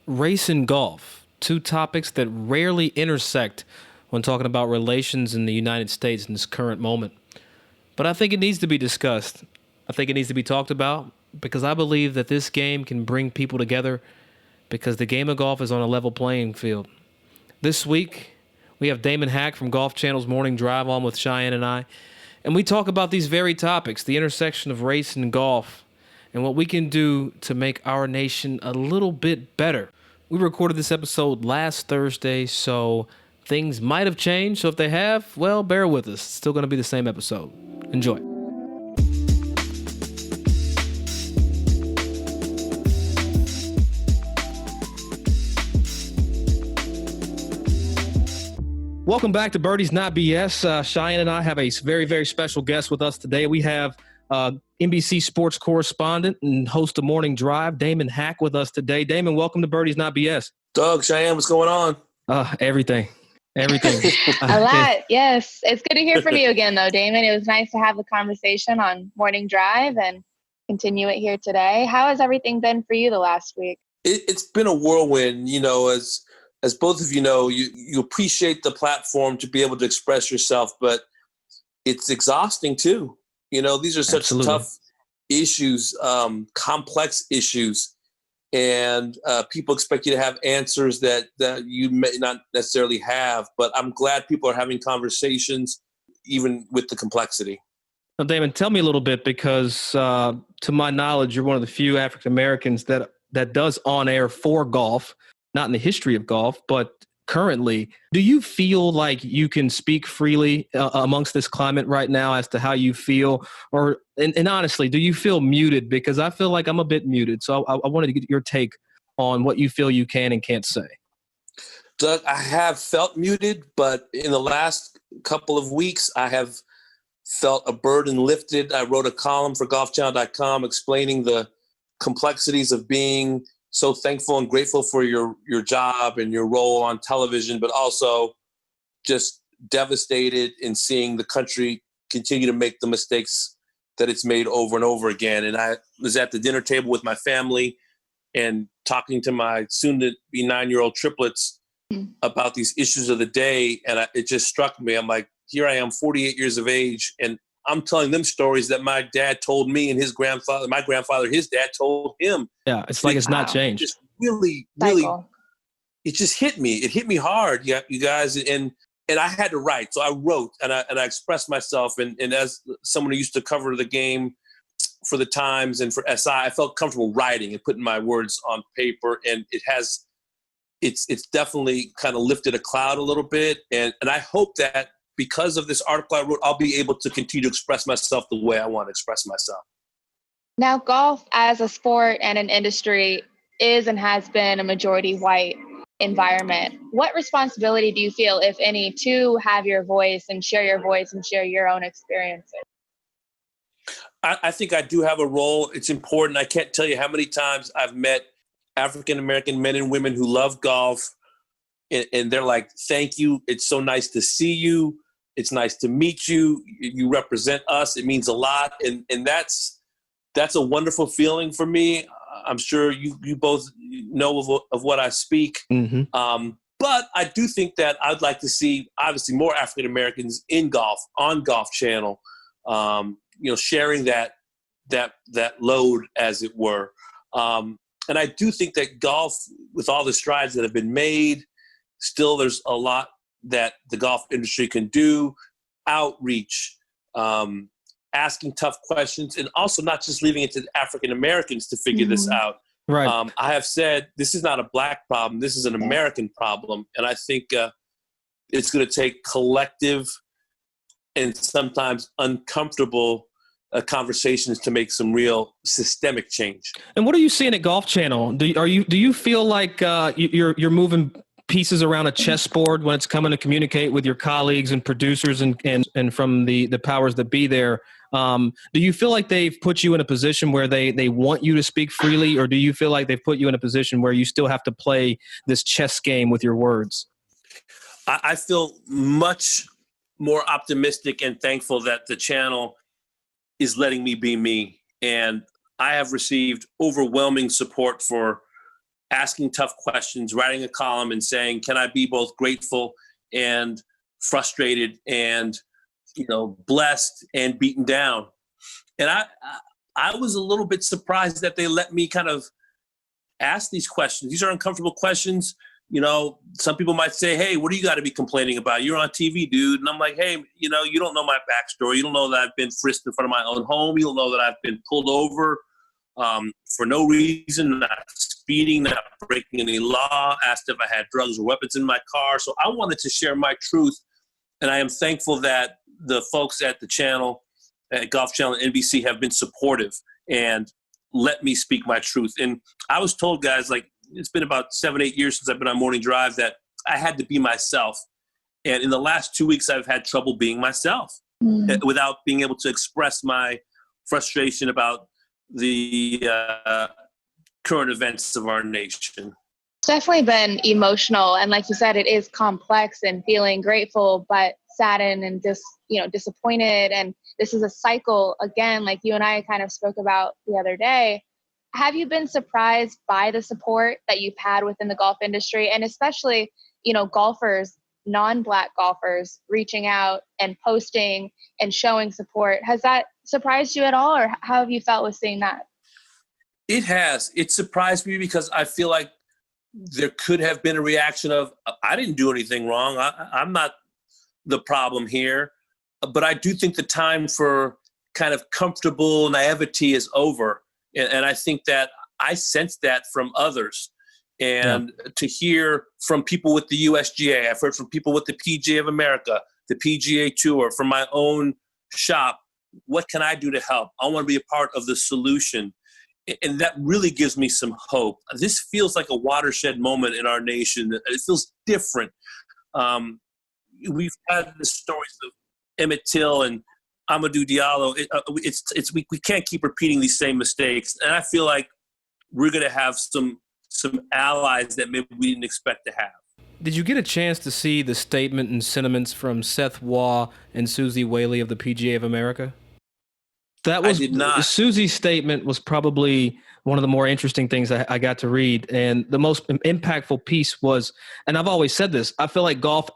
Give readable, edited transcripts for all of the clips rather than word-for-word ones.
race and golf, two topics that rarely intersect when talking about relations in the United States in this current moment. But I think it needs to be discussed. I think it needs to be talked about because I believe that this game can bring people together because the game of golf is on a level playing field. This week, we have Damon Hack from Golf Channel's Morning Drive on with Cheyenne and I, and we talk about these very topics, the intersection of race and golf, and what we can do to make our nation a little bit better. We recorded this episode last Thursday, so things might have changed. So if they have, well, bear with us. It's still going to be the same episode. Enjoy. Welcome back to Birdies Not BS. Cheyenne and I have a very, very special guest with us today. We have NBC sports correspondent and host of Morning Drive, Damon Hack, with us today. Damon, welcome to Birdies Not BS. Doug, Cheyenne, what's going on? Everything. A lot, yes. It's good to hear from you again, though, Damon. It was nice to have the conversation on Morning Drive and continue it here today. How has everything been for you the last week? It's been a whirlwind. You know, as both of you know, you appreciate the platform to be able to express yourself, but it's exhausting too. You know, these are such Absolutely. tough issues, complex issues, and people expect you to have answers that you may not necessarily have. But I'm glad people are having conversations, even with the complexity. Now, Damon, tell me a little bit because, to my knowledge, you're one of the few African Americans that does on air for golf. Not in the history of golf, but currently, do you feel like you can speak freely amongst this climate right now as to how you feel? Or, and honestly, do you feel muted? Because I feel like I'm a bit muted. So I wanted to get your take on what you feel you can and can't say. Doug, I have felt muted, but in the last couple of weeks, I have felt a burden lifted. I wrote a column for golfchannel.com explaining the complexities of being so thankful and grateful for your job and your role on television, but also just devastated in seeing the country continue to make the mistakes that it's made over and over again. And I was at the dinner table with my family and talking to my soon-to-be 9-year-old triplets about these issues of the day, and it just struck me. I'm like, here I am, 48 years of age, and I'm telling them stories that my dad told me and my grandfather, his dad told him. Yeah, it's like it's not changed. Just really, it just hit me. It hit me hard, you guys, and I had to write. So I wrote and I expressed myself. And as someone who used to cover the game for the Times and for SI, I felt comfortable writing and putting my words on paper. And it's definitely kind of lifted a cloud a little bit. And I hope that because of this article I wrote, I'll be able to continue to express myself the way I want to express myself. Now, golf as a sport and an industry is and has been a majority white environment. What responsibility do you feel, if any, to have your voice and share your own experiences? I think I do have a role. It's important. I can't tell you how many times I've met African-American men and women who love golf, and they're like, thank you. It's so nice to see you. It's nice to meet you. You represent us. It means a lot. And that's a wonderful feeling for me. I'm sure you both know of what I speak. Mm-hmm. But I do think that I'd like to see, obviously, more African Americans in golf, on Golf Channel, sharing that load, as it were. And I do think that golf, with all the strides that have been made, still there's a lot that the golf industry can do. Outreach, asking tough questions, and also not just leaving it to African Americans to figure this out. Right. I have said this is not a black problem. This is an American problem. And I think it's going to take collective and sometimes uncomfortable conversations to make some real systemic change. And what are you seeing at Golf Channel? Do you feel like you're moving pieces around a chessboard when it's coming to communicate with your colleagues and producers and from the powers that be there? Do you feel like they've put you in a position where they want you to speak freely, or do you feel like they've put you in a position where you still have to play this chess game with your words? I feel much more optimistic and thankful that the channel is letting me be me. And I have received overwhelming support for asking tough questions, writing a column and saying, can I be both grateful and frustrated and, blessed and beaten down? And I was a little bit surprised that they let me kind of ask these questions. These are uncomfortable questions. Some people might say, hey, what do you got to be complaining about? You're on TV, dude. And I'm like, hey, you don't know my backstory. You don't know that I've been frisked in front of my own home. You don't know that I've been pulled over for no reason, not speeding, not breaking any law, asked if I had drugs or weapons in my car. So I wanted to share my truth. And I am thankful that the folks at the channel, at Golf Channel and NBC, have been supportive and let me speak my truth. And I was told, guys, like, it's been about 7-8 years since I've been on Morning Drive, that I had to be myself. And in the last 2 weeks, I've had trouble being myself without being able to express my frustration about the current events of our nation. It's definitely been emotional. And like you said, it is complex and feeling grateful, but saddened and disappointed. And this is a cycle, again, like you and I kind of spoke about the other day. Have you been surprised by the support that you've had within the golf industry, and especially, golfers, non-Black golfers reaching out and posting and showing support? Has that surprised you at all, or how have you felt with seeing that? It has. It surprised me because I feel like there could have been a reaction of, I didn't do anything wrong. I'm not the problem here. But I do think the time for kind of comfortable naivety is over. And I think that I sensed that from others. And to hear from people with the USGA, I've heard from people with the PGA of America, the PGA Tour, from my own shop, what can I do to help? I want to be a part of the solution. And that really gives me some hope. This feels like a watershed moment in our nation. It feels different. We've had the stories of Emmett Till and Amadou Diallo. We can't keep repeating these same mistakes. And I feel like we're going to have some allies that maybe we didn't expect to have. Did you get a chance to see the statement and sentiments from Seth Waugh and Susie Whaley of the PGA of America? I did not. Susie's statement was probably one of the more interesting things I got to read. And the most impactful piece was, and I've always said this, I feel like golf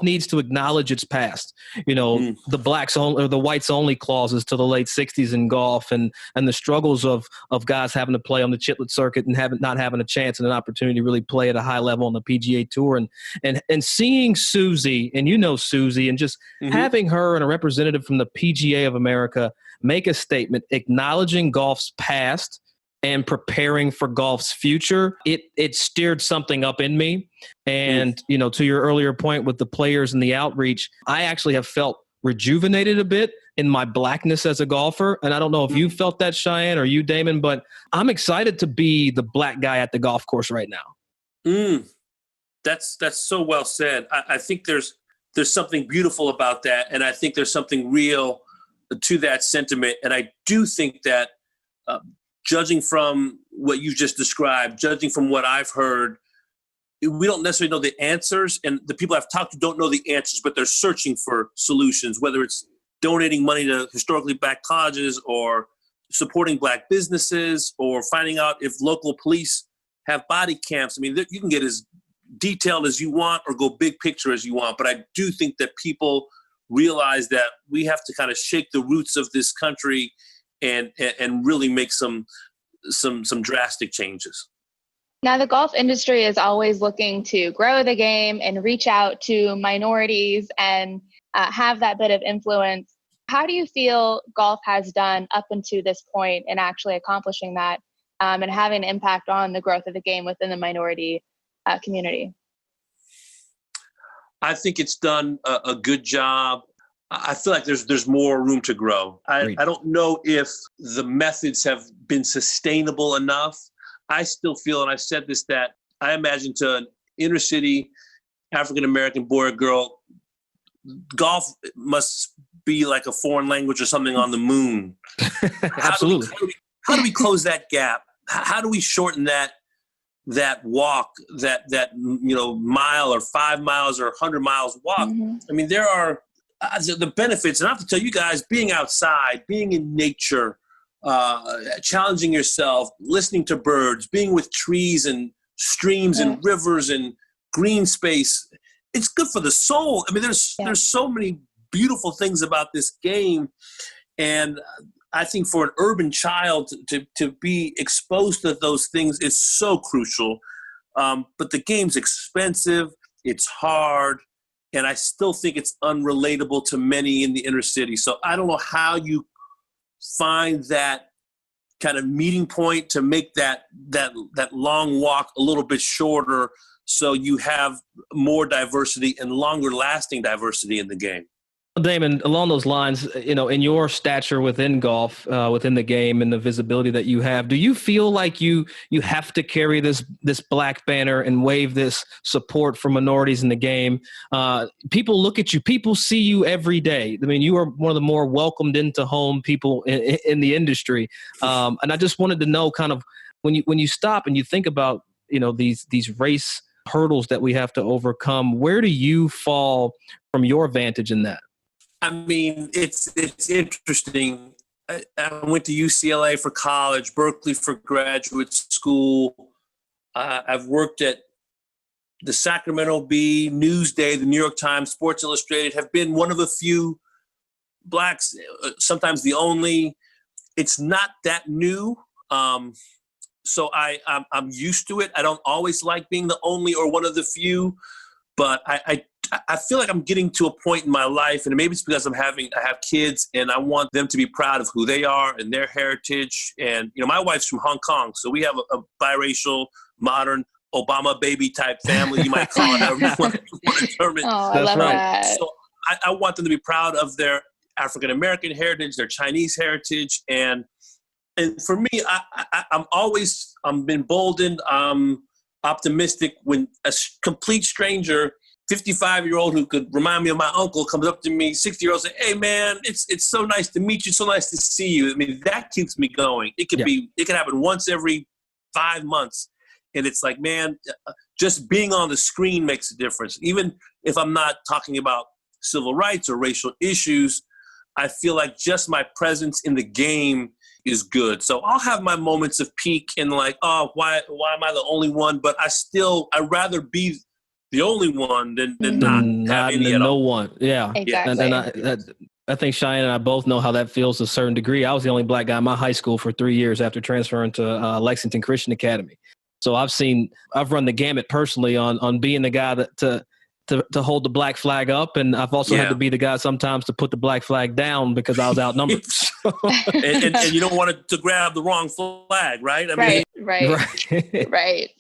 needs to acknowledge its past. The blacks only or the whites only clauses to the late 60s in golf, and the struggles of guys having to play on the chitlet circuit and not having a chance and an opportunity to really play at a high level on the PGA Tour. And seeing Susie, and Susie, and just having her and a representative from the PGA of America make a statement acknowledging golf's past and preparing for golf's future, it stirred something up in me. And, to your earlier point with the players and the outreach, I actually have felt rejuvenated a bit in my blackness as a golfer. And I don't know if you felt that, Cheyenne, or you, Damon, but I'm excited to be the black guy at the golf course right now. That's so well said. I think there's something beautiful about that. And I think there's something real to that sentiment. And I do think that judging from what you just described, judging from what I've heard, we don't necessarily know the answers. And the people I've talked to don't know the answers, but they're searching for solutions, whether it's donating money to historically black colleges or supporting black businesses or finding out if local police have body cams. I mean, you can get as detailed as you want or go big picture as you want. But I do think that people realize that we have to kind of shake the roots of this country and really make some drastic changes. Now, the golf industry is always looking to grow the game and reach out to minorities and have that bit of influence. How do you feel golf has done up until this point in actually accomplishing that and having an impact on the growth of the game within the minority community? I think it's done a good job. I feel like there's more room to grow. I don't know if the methods have been sustainable enough. I still feel, and I've said this, that I imagine to an inner city African-American boy or girl, golf must be like a foreign language or something on the moon. Absolutely. How do we close that gap? How do we shorten that walk, that mile or 5 miles or 100 miles walk? I mean, there are the benefits, and I have to tell you guys, being outside, being in nature, challenging yourself, listening to birds, being with trees and streams and rivers and green space. It's good for the soul. I mean, there's so many beautiful things about this game. And I think for an urban child to be exposed to those things is so crucial. But the game's expensive, it's hard, and I still think it's unrelatable to many in the inner city. So I don't know how you find that kind of meeting point to make that long walk a little bit shorter so you have more diversity and longer lasting diversity in the game. Damon, along those lines, in your stature within golf, within the game and the visibility that you have, do you feel like you have to carry this black banner and wave this support for minorities in the game? People look at you. People see you every day. I mean, you are one of the more welcomed into home people in the industry. And I just wanted to know kind of when you stop and you think about, these race hurdles that we have to overcome, where do you fall from your vantage in that? I mean, it's interesting. I went to UCLA for college, Berkeley for graduate school. I've worked at the Sacramento Bee, Newsday, the New York Times, Sports Illustrated, have been one of a few blacks, sometimes the only. It's not that new. So I'm used to it. I don't always like being the only or one of the few, but I feel like I'm getting to a point in my life, and maybe it's because I have kids and I want them to be proud of who they are and their heritage. And, my wife's from Hong Kong, so we have a biracial, modern Obama baby type family, you might call it, however you want to term it. Oh, I love that. So I want them to be proud of their African-American heritage, their Chinese heritage. And for me, I'm emboldened, optimistic when a complete stranger, 55-year-old who could remind me of my uncle, comes up to me, 60-year-old, say, "Hey man, it's so nice to meet you, so nice to see you." I mean, that keeps me going. It could happen once every 5 months, and it's like, man, just being on the screen makes a difference. Even if I'm not talking about civil rights or racial issues, I feel like just my presence in the game is good. So I'll have my moments of peak and like, oh, why am I the only one? But I'd rather be the only one than not have any at all. No one. Yeah. Exactly. And I think Cheyenne and I both know how that feels to a certain degree. I was the only black guy in my high school for 3 years after transferring to Lexington Christian Academy. So I've run the gamut personally on being the guy to hold the black flag up. And I've also had to be the guy sometimes to put the black flag down because I was outnumbered. and you don't want to grab the wrong flag, right? Right.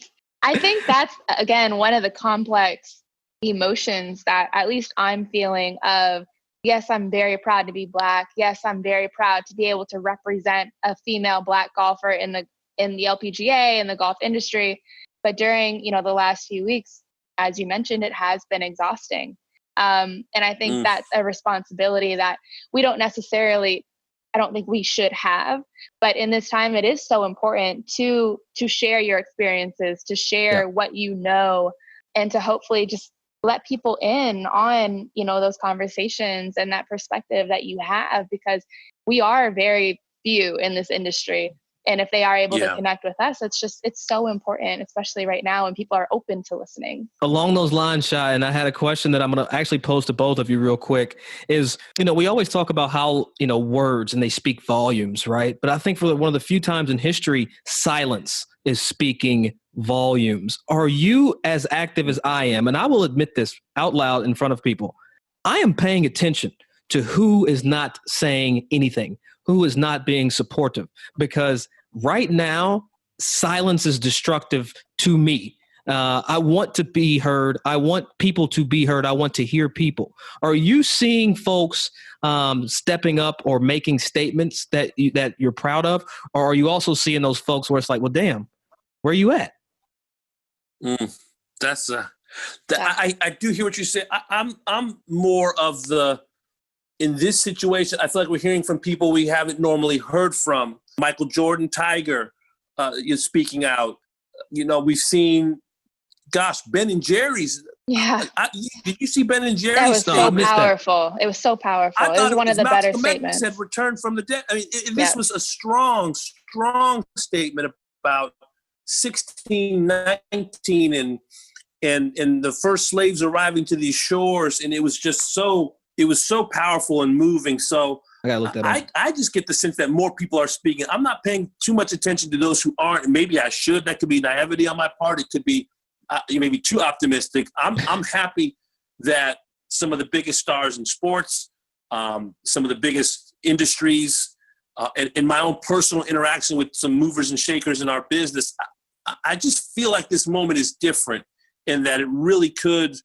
I think that's, again, one of the complex emotions that at least I'm feeling of, yes, I'm very proud to be black. Yes, I'm very proud to be able to represent a female black golfer in the LPGA and the golf industry. But during, the last few weeks, as you mentioned, it has been exhausting. And I think that's a responsibility that we don't necessarily, I don't think we should have, but in this time, it is so important to share your experiences, to share what you know, and to hopefully just let people in on, those conversations and that perspective that you have, because we are very few in this industry. And if they are able to connect with us, it's so important, especially right now when people are open to listening. Along those lines, Shai, and I had a question that I'm going to actually pose to both of you real quick is, we always talk about how, words and they speak volumes, right? But I think for one of the few times in history, silence is speaking volumes. Are you as active as I am? And I will admit this out loud in front of people. I am paying attention to who is not saying anything, who is not being supportive, because right now, silence is destructive to me. I want to be heard. I want people to be heard. I want to hear people. Are you seeing folks stepping up or making statements that you're proud of? Or are you also seeing those folks where it's like, well, damn, where are you at? I do hear what you say. I'm more of in this situation, I feel like we're hearing from people we haven't normally heard from. Michael Jordan, Tiger, is speaking out. We've seen, Ben and Jerry's Yeah. Did you see Ben and Jerry's? That was so missed that. powerful. It was so powerful. I It thought was one of the better Malcolm X statements. had returned from the dead. I mean, this Yeah. was a strong statement about 1619 and the first slaves arriving to these shores, and it was so powerful and moving. So I gotta look that up. I just get the sense that more people are speaking. I'm not paying too much attention to those who aren't. Maybe I should. That could be naivety on my part. It could be maybe too optimistic. I'm happy that some of the biggest stars in sports, some of the biggest industries, and in my own personal interaction with some movers and shakers in our business, I just feel like this moment is different in that it really could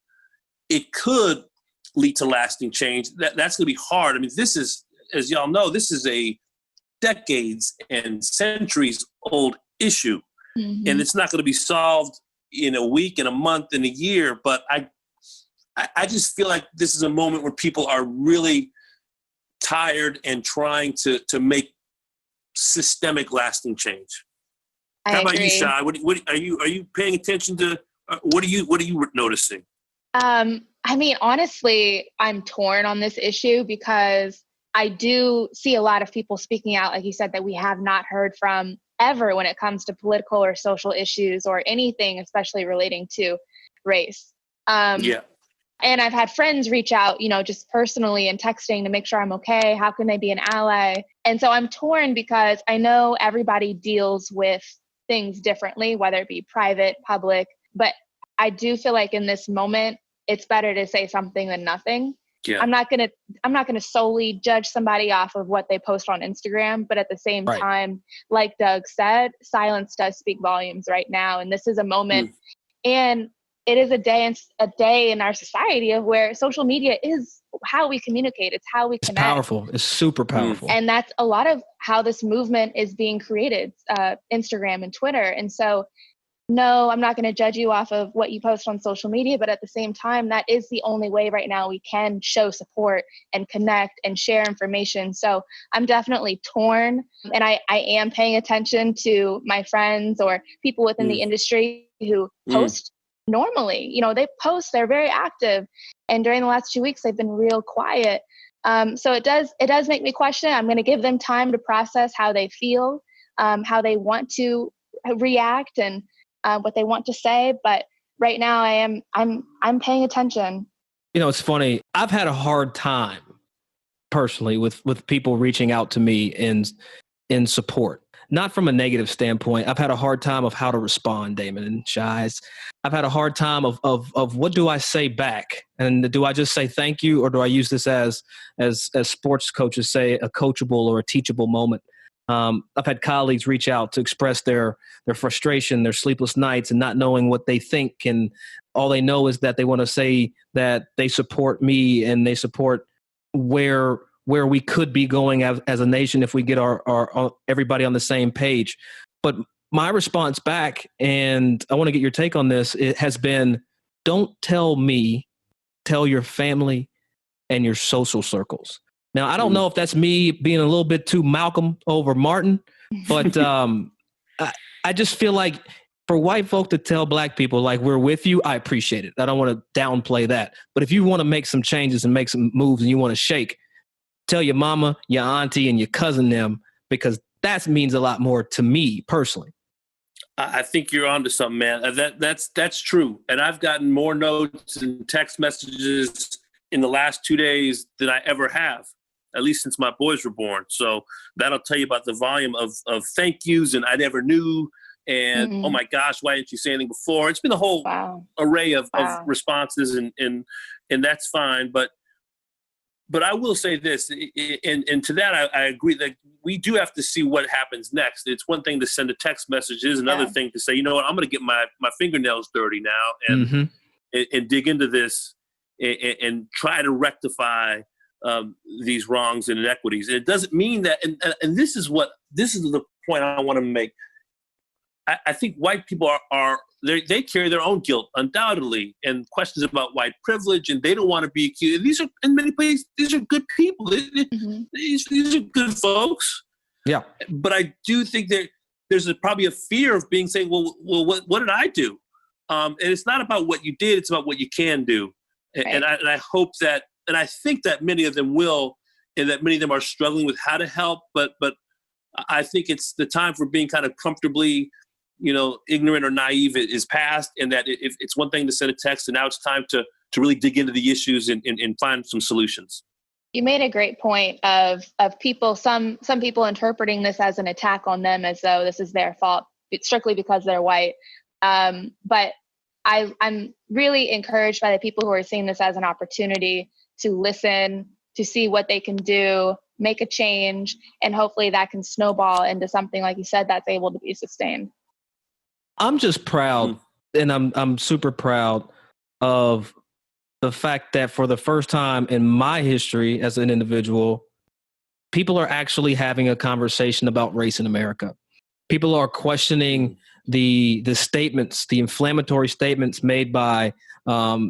lead to lasting change. That's going to be hard. I mean, this is, as y'all know, this is a decades and centuries old issue, and it's not going to be solved in a week, in a month, in a year. But I just feel like this is a moment where people are really tired and trying to make systemic, lasting change. How about you, Shai? What are you paying attention to? What are you noticing? I mean, honestly, I'm torn on this issue because I do see a lot of people speaking out, like you said, that we have not heard from ever when it comes to political or social issues or anything, especially relating to race. Yeah. And I've had friends reach out, just personally and texting to make sure I'm okay. How can they be an ally? And so I'm torn because I know everybody deals with things differently, whether it be private, public, but I do feel like in this moment, it's better to say something than nothing. Yeah. I'm not gonna solely judge somebody off of what they post on Instagram, but at the same time, like Doug said, silence does speak volumes right now. And this is a moment, and it is a day in our society of where social media is how we communicate. It's how we connect. It's powerful. It's super powerful. And that's a lot of how this movement is being created, Instagram and Twitter. And so, no, I'm not going to judge you off of what you post on social media, but at the same time, that is the only way right now we can show support and connect and share information. So I'm definitely torn, and I am paying attention to my friends or people within the industry who post normally. They post, they're very active, and during the last 2 weeks, they've been real quiet. So it does make me question. I'm going to give them time to process how they feel, how they want to react, and what they want to say. But right now I'm paying attention. It's funny. I've had a hard time personally with people reaching out to me in support, not from a negative standpoint. I've had a hard time of how to respond, Damon and Shai. I've had a hard time of what do I say back? And do I just say thank you, or do I use this as sports coaches say, a coachable or a teachable moment? I've had colleagues reach out to express their frustration, their sleepless nights, and not knowing what they think. And all they know is that they want to say that they support me and they support where we could be going as a nation if we get our everybody on the same page. But my response back, and I want to get your take on this, it has been, don't tell me, tell your family and your social circles. Now, I don't know if that's me being a little bit too Malcolm over Martin, but I just feel like for white folk to tell black people, like, we're with you, I appreciate it. I don't want to downplay that. But if you want to make some changes and make some moves and you want to shake, tell your mama, your auntie, and your cousin them, because that means a lot more to me personally. I think you're onto something, man. That's true. And I've gotten more notes and text messages in the last 2 days than I ever have, at least since my boys were born. So that'll tell you about the volume of thank yous and I never knew. And oh my gosh, why didn't you say anything before? It's been a whole array of responses, and that's fine. But I will say this, and to that I agree that we do have to see what happens next. It's one thing to send a text message. It is another thing to say, you know what, I'm going to get my fingernails dirty now and dig into this and try to rectify these wrongs and inequities. And it doesn't mean that, and this is the point I want to make. I think white people they carry their own guilt, undoubtedly, and questions about white privilege, and they don't want to be accused. These are, in many places, these are good people. These are good folks. Yeah. But I do think there's probably a fear of saying, well, what did I do? And it's not about what you did; it's about what you can do. Right. And I hope that, and I think that many of them will, and that many of them are struggling with how to help. But I think it's the time for being kind of comfortably, ignorant or naive is past, and that if it's one thing to send a text, and now it's time to really dig into the issues and find some solutions. You made a great point of people, some people interpreting this as an attack on them, as though this is their fault strictly because they're white. But I'm really encouraged by the people who are seeing this as an opportunity to listen, to see what they can do, make a change, and hopefully that can snowball into something, like you said, that's able to be sustained. I'm just proud, and I'm super proud of the fact that for the first time in my history as an individual, people are actually having a conversation about race in America. People are questioning the statements, the inflammatory statements made by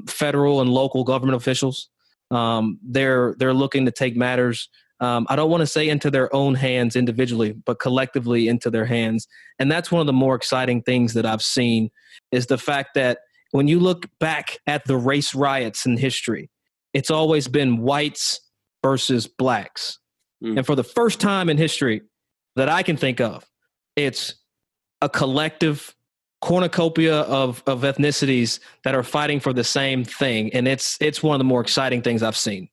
federal and local government officials. They're looking to take matters, I don't want to say into their own hands individually, but collectively into their hands. And that's one of the more exciting things that I've seen, is the fact that when you look back at the race riots in history, it's always been whites versus blacks. And for the first time in history that I can think of, it's a collective cornucopia of ethnicities that are fighting for the same thing. And it's one of the more exciting things I've seen.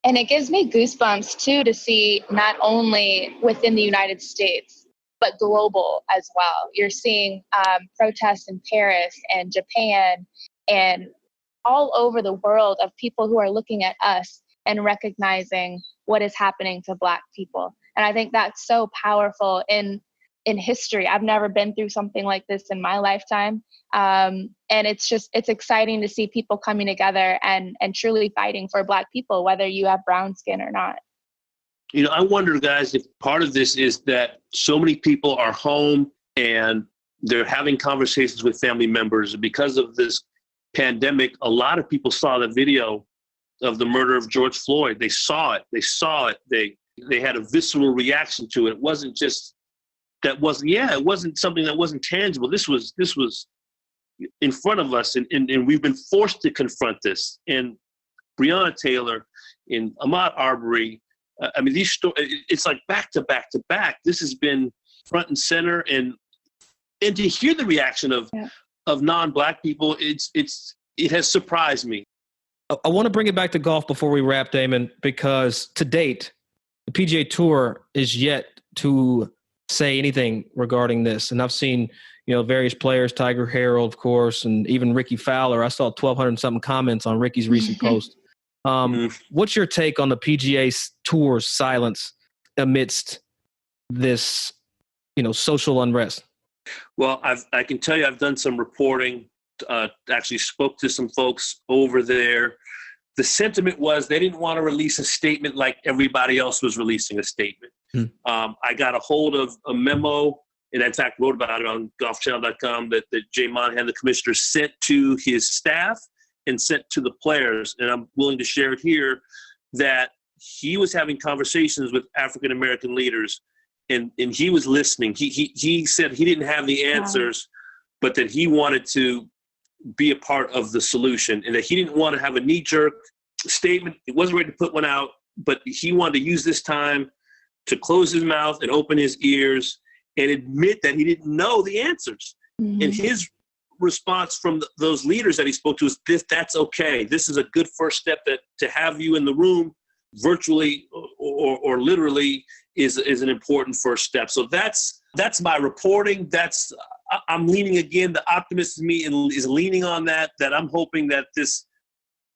And it gives me goosebumps too, to see not only within the United States, but global as well. You're seeing protests in Paris and Japan and all over the world of people who are looking at us and recognizing what is happening to Black people. And I think that's so powerful in history. I've never been through something like this in my lifetime. And it's exciting to see people coming together and truly fighting for Black people, whether you have brown skin or not. I wonder, guys, if part of this is that so many people are home and they're having conversations with family members. Because of this pandemic, a lot of people saw the video of the murder of George Floyd. They saw it. They had a visceral reaction to it. It wasn't just it wasn't something that wasn't tangible. This was in front of us, and we've been forced to confront this. And Breonna Taylor and Ahmaud Arbery, these stories, it's like back to back to back. This has been front and center, and to hear the reaction of non-Black people, it has surprised me. I want to bring it back to golf before we wrap, Damon, because to date, the PGA Tour is yet to say anything regarding this. And I've seen, various players, Tiger Herald, of course, and even Ricky Fowler. I saw 1,200 something comments on Ricky's recent post. What's your take on the PGA Tour's silence amidst this, social unrest? Well, I can tell you, I've done some reporting, actually spoke to some folks over there. The sentiment was they didn't want to release a statement like everybody else was releasing a statement. I got a hold of a memo, and in fact wrote about it on golfchannel.com, that Jay Monahan, the commissioner, sent to his staff and sent to the players. And I'm willing to share it here, that he was having conversations with African-American leaders, and he was listening. He said he didn't have the answers, but that he wanted to be a part of the solution, and that he didn't want to have a knee-jerk statement. He wasn't ready to put one out, but he wanted to use this time to close his mouth and open his ears and admit that he didn't know the answers. And his response from those leaders that he spoke to is, that's okay. This is a good first step, that to have you in the room virtually or literally is an important first step. So that's my reporting. I'm leaning, again, the optimist in me is leaning on that I'm hoping that this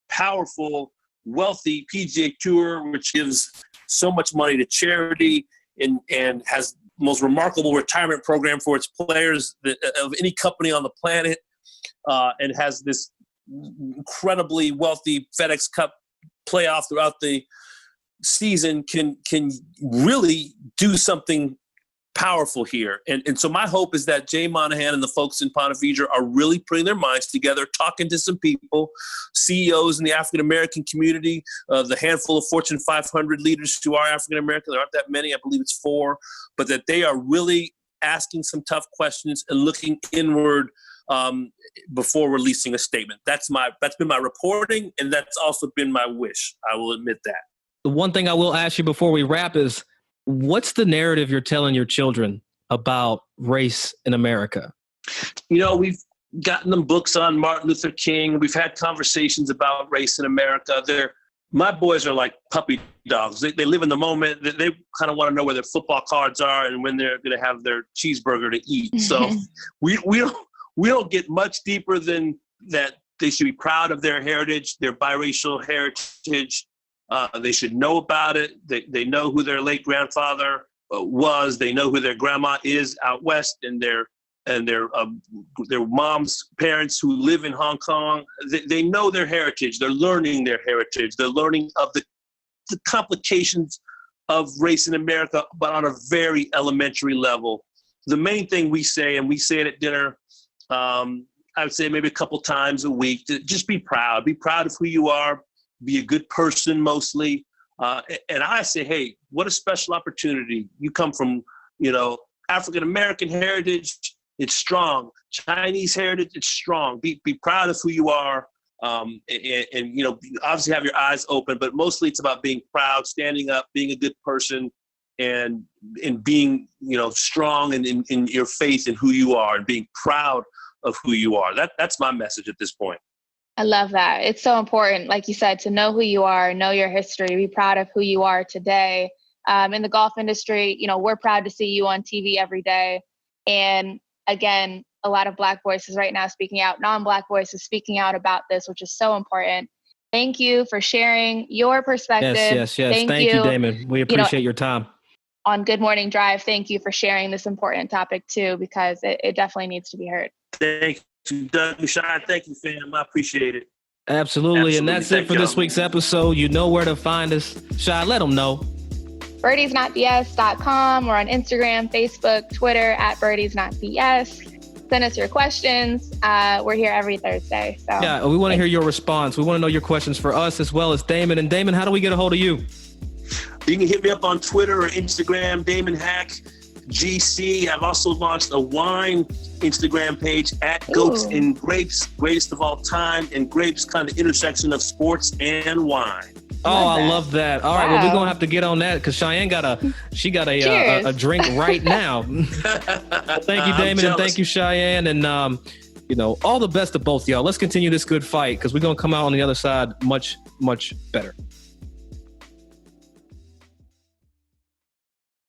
powerful, wealthy PGA Tour, which gives so much money to charity and has the most remarkable retirement program for its players of any company on the planet, and has this incredibly wealthy FedEx Cup playoff throughout the season, can really do something powerful here. And so my hope is that Jay Monahan and the folks in Ponte Vedra are really putting their minds together, talking to some people, CEOs in the African-American community, the handful of Fortune 500 leaders who are African-American. There aren't that many, I believe it's 4, but that they are really asking some tough questions and looking inward before releasing a statement. That's been my reporting, and that's also been my wish. I will admit that. The one thing I will ask you before we wrap is, what's the narrative you're telling your children about race in America? We've gotten them books on Martin Luther King. We've had conversations about race in America. My boys are like puppy dogs. They live in the moment. They kind of want to know where their football cards are and when they're going to have their cheeseburger to eat. So we don't get much deeper than that. They should be proud of their heritage, their biracial heritage. They should know about it. They know who their late grandfather was. They know who their grandma is out west, and their mom's parents who live in Hong Kong. They know their heritage. They're learning their heritage. They're learning of the complications of race in America, but on a very elementary level. The main thing we say, and we say it at dinner, I would say maybe a couple times a week, to just be proud. Be proud of who you are. Be a good person mostly. And I say, hey, what a special opportunity. You come from, African-American heritage. It's strong. Chinese heritage, it's strong. Be proud of who you are, and obviously have your eyes open. But mostly, it's about being proud, standing up, being a good person, and being strong in your faith in who you are, and being proud of who you are. That's my message at this point. I love that. It's so important, like you said, to know who you are, know your history, be proud of who you are today. In the golf industry, we're proud to see you on TV every day, and again, a lot of Black voices right now speaking out, non-Black voices speaking out about this, which is so important. Thank you for sharing your perspective. Yes. Thank you, Damon. We appreciate your time. On Good Morning Drive, thank you for sharing this important topic too, because it definitely needs to be heard. Thank you, Doug. Shine. Thank you, fam. I appreciate it. Absolutely. And that's it for this week's episode. You know where to find us. Shine, let them know. BirdiesNotBS.com. We're on Instagram, Facebook, Twitter at BirdiesNotBS. Send us your questions. We're here every Thursday. So yeah, we want to hear your response. We want to know your questions for us as well as Damon. And Damon, how do we get a hold of you? You can hit me up on Twitter or Instagram, Damon Hack GC. I've also launched a wine Instagram page at Goats and Grapes, greatest of all time, and grapes kind of intersection of sports and wine. I love that. All right, well, we're gonna have to get on that because Cheyenne got a drink right now. Thank you, Damon, and thank you, Cheyenne, and all the best to both y'all. Let's continue this good fight because we're gonna come out on the other side much, much better.